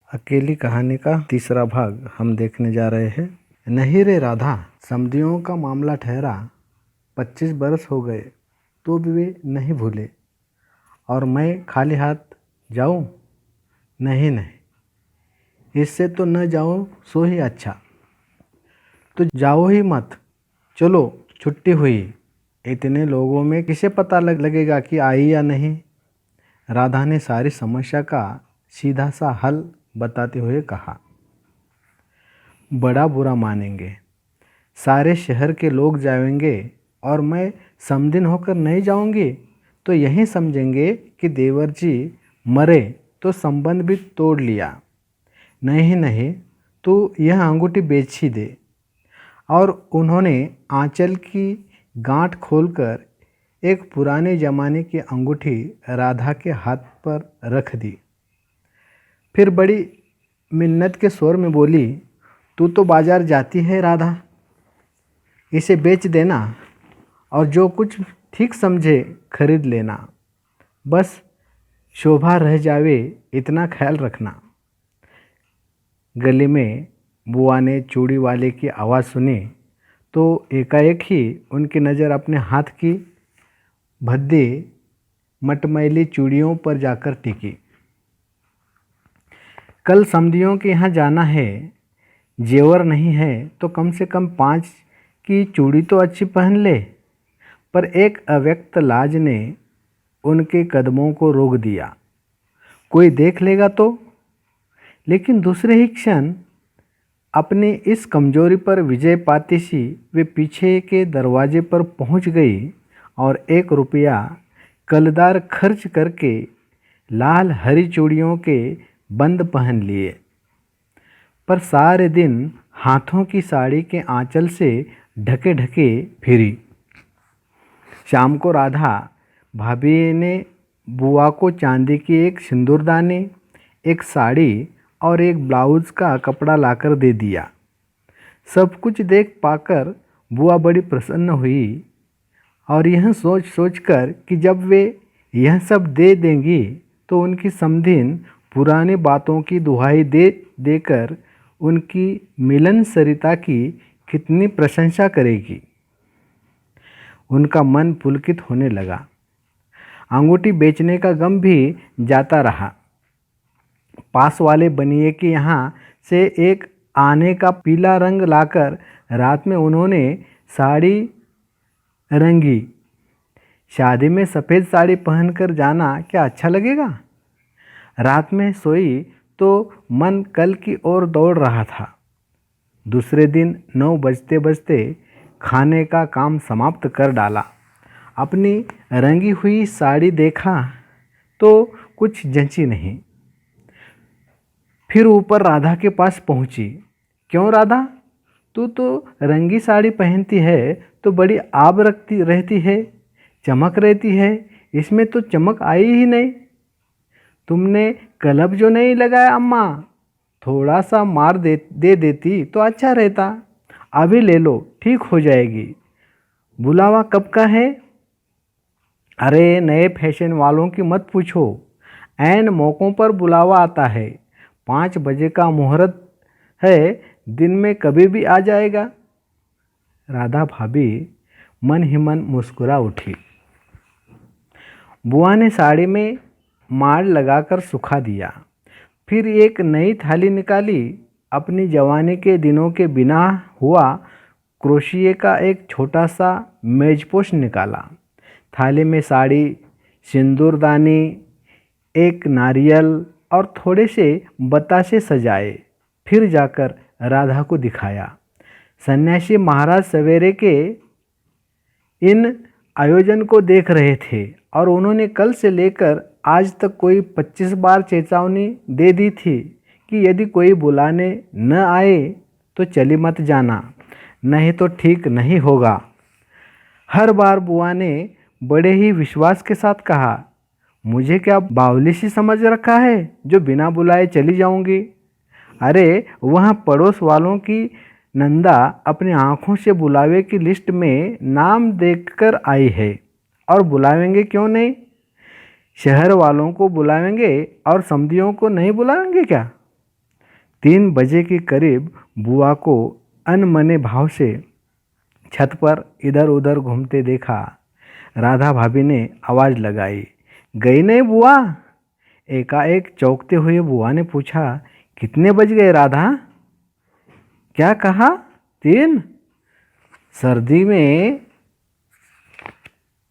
अकेली कहानी का तीसरा भाग हम देखने जा रहे हैं। नहीं रे राधा, समधियों का मामला ठहरा। 25 बरस हो गए तो भी वे नहीं भूले, और मैं खाली हाथ जाऊं? नहीं नहीं, इससे तो न जाऊं सो ही अच्छा। तो जाओ ही मत, चलो छुट्टी हुई। इतने लोगों में किसे पता लगेगा कि आई या नहीं। राधा ने सारी समस्या का सीधा सा हल बताते हुए कहा। बड़ा बुरा मानेंगे, सारे शहर के लोग जाएंगे और मैं समधिन होकर नहीं जाऊंगी तो यही समझेंगे कि देवर जी मरे तो संबंध भी तोड़ लिया। नहीं नहीं, तू यह अंगूठी बेच ही दे। और उन्होंने आंचल की गांठ खोलकर एक पुराने ज़माने की अंगूठी राधा के हाथ पर रख दी। फिर बड़ी मिन्नत के स्वर में बोली, तू तो बाजार जाती है राधा, इसे बेच देना और जो कुछ ठीक समझे खरीद लेना। बस शोभा रह जावे इतना ख्याल रखना। गली में बुआ ने चूड़ी वाले की आवाज़ सुनी तो एकाएक ही उनकी नज़र अपने हाथ की भद्दी मटमैली चूड़ियों पर जाकर टिकी। कल समधियों के यहाँ जाना है, जेवर नहीं है तो कम से कम 5 की चूड़ी तो अच्छी पहन ले। पर एक अव्यक्त लाज ने उनके कदमों को रोक दिया। कोई देख लेगा तो? लेकिन दूसरे ही क्षण अपनी इस कमजोरी पर विजय पाती सी वे पीछे के दरवाजे पर पहुंच गई और 1 रुपया कलदार खर्च करके लाल हरी चूड़ियों के बंद पहन लिए। पर सारे दिन हाथों की साड़ी के आंचल से ढके ढके फिरी। शाम को राधा भाभी ने बुआ को चांदी की एक सिंदूरदानी, एक साड़ी और एक ब्लाउज का कपड़ा लाकर दे दिया। सब कुछ देख पाकर बुआ बड़ी प्रसन्न हुई और यह सोच सोचकर कि जब वे यह सब दे देंगी तो उनकी समधिन पुरानी बातों की दुहाई दे देकर उनकी मिलन सरिता की कितनी प्रशंसा करेगी। उनका मन पुलकित होने लगा। अंगूठी बेचने का गम भी जाता रहा। पास वाले बनिए के यहाँ से एक आने का पीला रंग लाकर रात में उन्होंने साड़ी रंगी। शादी में सफ़ेद साड़ी पहनकर जाना क्या अच्छा लगेगा? रात में सोई तो मन कल की ओर दौड़ रहा था। दूसरे दिन 9 बजते बजते खाने का काम समाप्त कर डाला। अपनी रंगी हुई साड़ी देखा तो कुछ जंची नहीं। फिर ऊपर राधा के पास पहुंची। क्यों राधा, तू तो रंगी साड़ी पहनती है तो बड़ी आब रखती रहती है, चमक रहती है, इसमें तो चमक आई ही नहीं। तुमने कलब जो नहीं लगाया अम्मा, थोड़ा सा मार दे देती तो अच्छा रहता। अभी ले लो, ठीक हो जाएगी। बुलावा कब का है? अरे नए फैशन वालों की मत पूछो, ऐन मौक़ों पर बुलावा आता है। 5 बजे का मुहूर्त है, दिन में कभी भी आ जाएगा। राधा भाभी मन ही मन मुस्कुरा उठी। बुआ ने साड़ी में मार लगाकर सुखा दिया। फिर एक नई थाली निकाली। अपनी जवानी के दिनों के बिना हुआ क्रोशिये का एक छोटा सा मेजपोश निकाला। थाली में साड़ी, सिंदूरदानी, एक नारियल और थोड़े से बतासे सजाए। फिर जाकर राधा को दिखाया। सन्यासी महाराज सवेरे के इन आयोजन को देख रहे थे और उन्होंने कल से लेकर आज तक कोई 25 बार चेतावनी दे दी थी कि यदि कोई बुलाने न आए तो चली मत जाना, नहीं तो ठीक नहीं होगा। हर बार बुआ ने बड़े ही विश्वास के साथ कहा, मुझे क्या बावली सी समझ रखा है जो बिना बुलाए चली जाऊंगी? अरे वहाँ पड़ोस वालों की नंदा अपनी आँखों से बुलावे की लिस्ट में नाम देखकर आई है, और बुलावेंगे क्यों नहीं? शहर वालों को बुलावेंगे और समधियों को नहीं बुलावेंगे क्या? 3 बजे के करीब बुआ को अनमने भाव से छत पर इधर उधर घूमते देखा। राधा भाभी ने आवाज़ लगाई, गई नहीं बुआ? एकाएक चौंकते हुए बुआ ने पूछा, कितने बज गए राधा? क्या कहा? 3? सर्दी में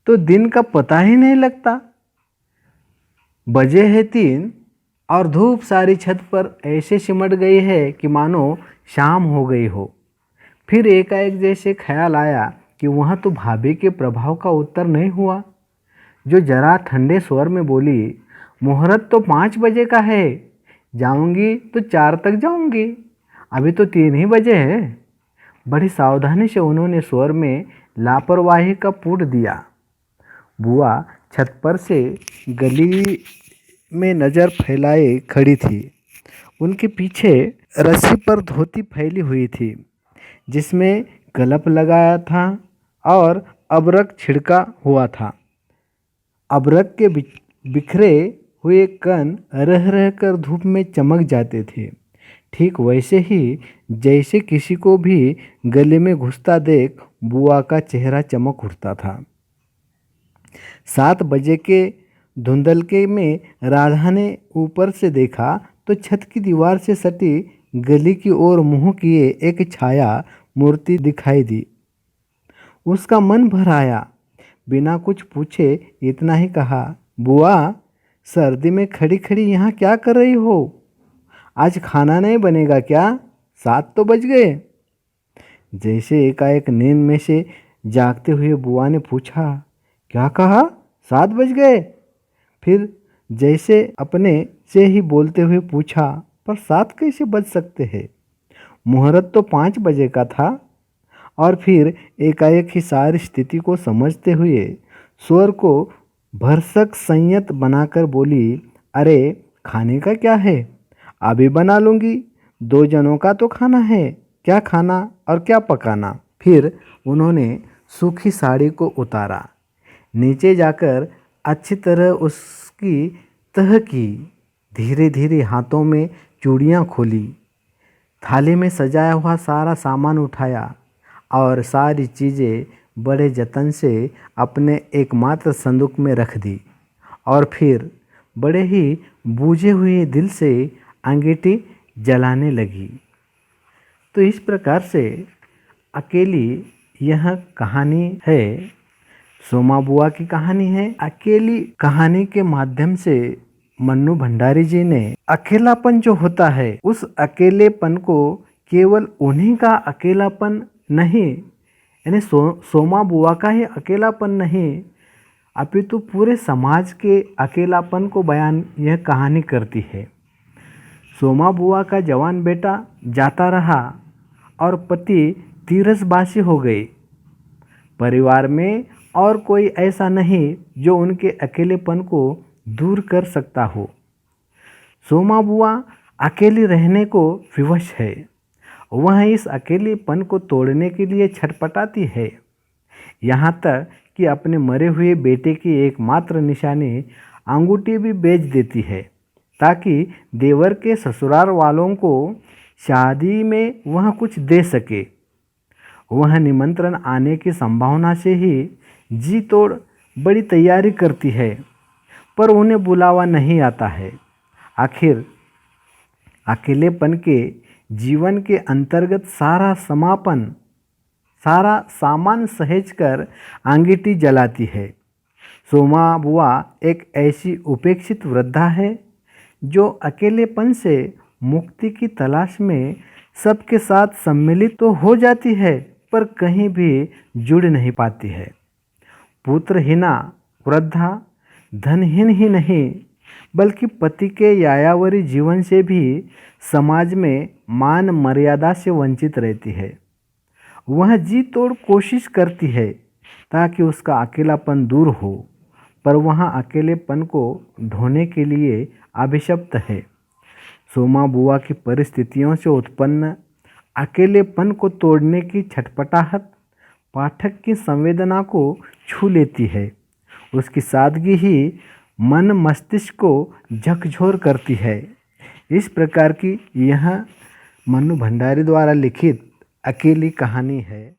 तो दिन का पता ही नहीं लगता। बजे है 3 और धूप सारी छत पर ऐसे सिमट गई है कि मानो शाम हो गई हो। फिर एकाएक जैसे ख्याल आया कि वह तो भाभी के प्रभाव का उत्तर नहीं हुआ, जो जरा ठंडे स्वर में बोली, मुहूर्त तो 5 बजे का है, जाऊंगी तो 4 तक जाऊंगी, अभी तो 3 ही बजे है। बड़ी सावधानी से उन्होंने स्वर में लापरवाही का पूट दिया। बुआ छत पर से गली में नज़र फैलाए खड़ी थी। उनके पीछे रस्सी पर धोती फैली हुई थी, जिसमें गलप लगाया था और अबरक छिड़का हुआ था। अबरक के बिखरे हुए कण रह रह कर धूप में चमक जाते थे, ठीक वैसे ही जैसे किसी को भी गले में घुसता देख बुआ का चेहरा चमक उठता था। 7 बजे के धुंधलके में राधा ने ऊपर से देखा तो छत की दीवार से सटी गली की ओर मुंह किए एक छाया मूर्ति दिखाई दी। उसका मन भर आया। बिना कुछ पूछे इतना ही कहा, बुआ, सर्दी में खड़ी खड़ी यहाँ क्या कर रही हो? आज खाना नहीं बनेगा क्या? 7 तो बज गए। जैसे एकाएक नींद में से जागते हुए बुआ ने पूछा, क्या कहा? 7 बज गए? फिर जैसे अपने से ही बोलते हुए पूछा, पर 7 कैसे बज सकते हैं? मुहूर्त तो 5 बजे का था। और फिर एकाएक ही सारी स्थिति को समझते हुए स्वर को भरसक संयत बनाकर बोली, अरे खाने का क्या है, अभी बना लूँगी, 2 जनों का तो खाना है, क्या खाना और क्या पकाना। फिर उन्होंने सूखी साड़ी को उतारा, नीचे जाकर अच्छी तरह उसकी तह की, धीरे धीरे हाथों में चूड़ियाँ खोली, थाली में सजाया हुआ सारा सामान उठाया और सारी चीज़ें बड़े जतन से अपने एकमात्र संदूक में रख दी और फिर बड़े ही बूझे हुए दिल से अंगीठी जलाने लगी। तो इस प्रकार से अकेली यह कहानी है, सोमा बुआ की कहानी है। अकेली कहानी के माध्यम से मन्नू भंडारी जी ने अकेलापन जो होता है, उस अकेलेपन को केवल उन्हीं का अकेलापन नहीं, यानी सोमा बुआ का ही अकेलापन नहीं, अपितु पूरे समाज के अकेलापन को बयान यह कहानी करती है। सोमा बुआ का जवान बेटा जाता रहा और पति तीरसबासी हो गई। परिवार में और कोई ऐसा नहीं जो उनके अकेलेपन को दूर कर सकता हो। सोमा बुआ अकेली रहने को विवश है। वह इस अकेलेपन को तोड़ने के लिए छटपटाती है, यहाँ तक कि अपने मरे हुए बेटे की एकमात्र निशानी अंगूठी भी बेच देती है, ताकि देवर के ससुराल वालों को शादी में वह कुछ दे सके। वह निमंत्रण आने की संभावना से ही जी तोड़ बड़ी तैयारी करती है, पर उन्हें बुलावा नहीं आता है। आखिर अकेलेपन के जीवन के अंतर्गत सारा सामान सहेज कर अंगीठी जलाती है। सोमा बुआ एक ऐसी उपेक्षित वृद्धा है जो अकेलेपन से मुक्ति की तलाश में सबके साथ सम्मिलित तो हो जाती है, पर कहीं भी जुड़ नहीं पाती है। पुत्रहीना वृद्धा धनहीन ही नहीं, बल्कि पति के यायावरी जीवन से भी समाज में मान मर्यादा से वंचित रहती है। वह जी तोड़ कोशिश करती है ताकि उसका अकेलापन दूर हो, पर वहाँ अकेलेपन को ढोने के लिए अभिशप्त है। सोमा बुआ की परिस्थितियों से उत्पन्न अकेलेपन को तोड़ने की छटपटाहट पाठक की संवेदना को छू लेती है। उसकी सादगी ही मन मस्तिष्क को झकझोर करती है। इस प्रकार की यह मन्नू भंडारी द्वारा लिखित अकेली कहानी है।